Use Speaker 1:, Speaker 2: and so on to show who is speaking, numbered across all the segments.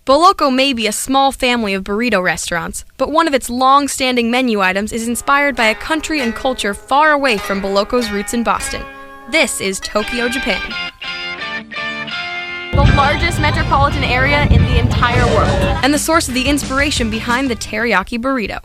Speaker 1: Boloko may be a small family of burrito restaurants, but one of its long-standing menu items is inspired by a country and culture far away from Boloko's roots in Boston. This is Tokyo, Japan. The largest metropolitan area in the entire world, and the source of the inspiration behind the teriyaki burrito.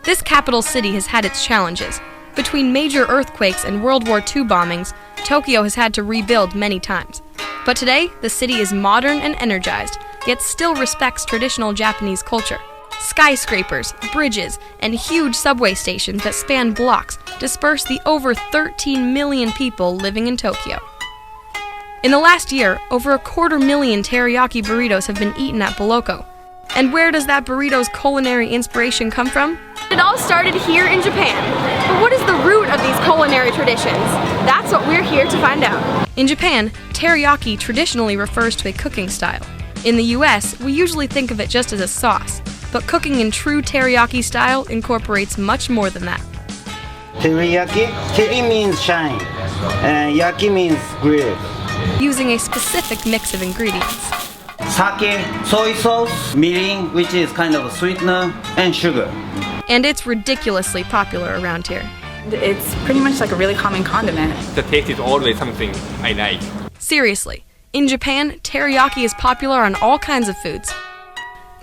Speaker 1: This capital city has had its challenges. Between major earthquakes and World War II bombings, Tokyo has had to rebuild many times. But today, the city is modern and energized, yet still respects traditional Japanese culture. Skyscrapers, bridges, and huge subway stations that span blocks disperse the over 13 million people living in Tokyo. In the last year, over 250,000 teriyaki burritos have been eaten at Boloko. And where does that burrito's culinary inspiration come from? It all started here in Japan. But what is the root of these culinary traditions? That's what we're here to find out. In Japan, teriyaki traditionally refers to a cooking style. In the US, we usually think of it just as a sauce, but cooking in true teriyaki style incorporates much more than that.
Speaker 2: Teriyaki? Teri means shine, and yaki means grill.
Speaker 1: Using a specific mix of ingredients.
Speaker 2: Sake, soy sauce, mirin, which is kind of a sweetener, and sugar.
Speaker 1: And it's ridiculously popular around here.
Speaker 3: It's pretty much like a really common condiment.
Speaker 4: The taste is always something I like.
Speaker 1: Seriously, in Japan, teriyaki is popular on all kinds of foods.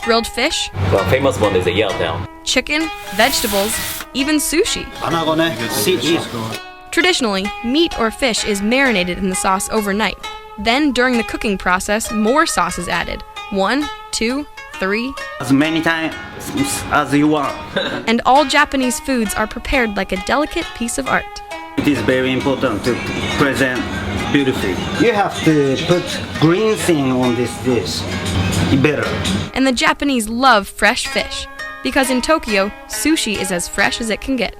Speaker 1: Grilled fish,
Speaker 5: Well, famous one is a Yellowtail.
Speaker 1: chicken, vegetables, even sushi. Traditionally, meat or fish is marinated in the sauce overnight. Then, during the cooking process, more sauce is added. 1, 2, 3.
Speaker 2: As many times as you want.
Speaker 1: And all Japanese foods are prepared like a delicate piece of art.
Speaker 2: It is very important to present beautifully. You have to put green thing on this dish. Better.
Speaker 1: And the Japanese love fresh fish, because in Tokyo, sushi is as fresh as it can get.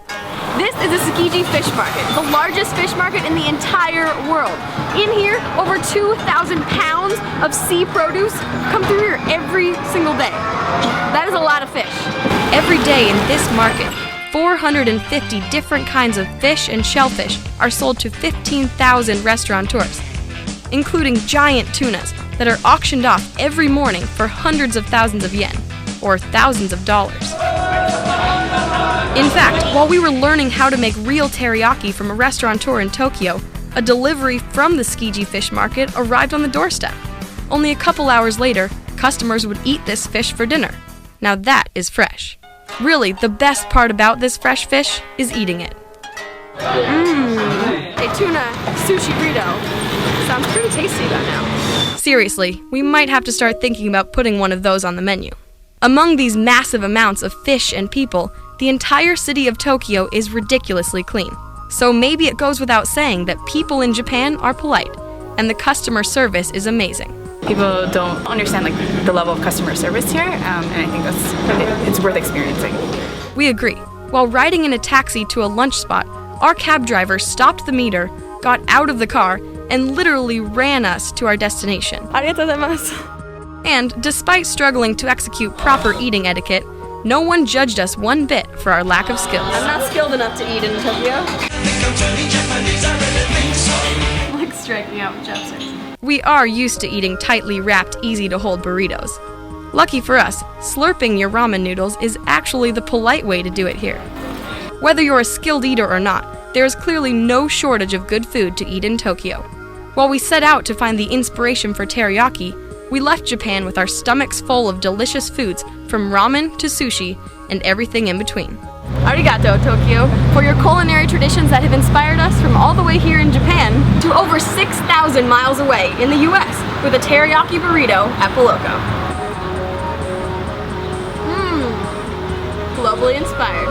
Speaker 1: This is a Tsukiji fish market, the largest fish market in the entire world. In here, over 2,000 pounds of sea produce come through here every single day. That is a lot of fish. Every day in this market, 450 different kinds of fish and shellfish are sold to 15,000 restaurateurs, including giant tunas that are auctioned off every morning for hundreds of thousands of yen, or thousands of dollars. In fact, while we were learning how to make real teriyaki from a restaurateur in Tokyo, a delivery from the Tsukiji fish market arrived on the doorstep. Only a couple hours later, customers would eat this fish for dinner. Now that is fresh. Really, the best part about this fresh fish is eating it. A tuna sushi burrito. Sounds pretty tasty though now. Seriously, we might have to start thinking about putting one of those on the menu. Among these massive amounts of fish and people, the entire city of Tokyo is ridiculously clean. So maybe it goes without saying that people in Japan are polite, and the customer service is amazing.
Speaker 3: People don't understand the level of customer service here, and I think it's worth experiencing.
Speaker 1: We agree. While riding in a taxi to a lunch spot, our cab driver stopped the meter, got out of the car, and literally ran us to our destination. Arigatou gozaimasu. And despite struggling to execute proper eating etiquette, no one judged us one bit for our lack of skills. I'm not skilled enough to eat in Tokyo. Like striking out with chopsticks. We are used to eating tightly wrapped, easy-to-hold burritos. Lucky for us, slurping your ramen noodles is actually the polite way to do it here. Whether you're a skilled eater or not, there is clearly no shortage of good food to eat in Tokyo. While we set out to find the inspiration for teriyaki, we left Japan with our stomachs full of delicious foods from ramen to sushi and everything in between. Arigato, Tokyo, for your culinary traditions that have inspired us from all the way here in Japan to over 6,000 miles away in the US with a teriyaki burrito at Boloko. Globally inspired.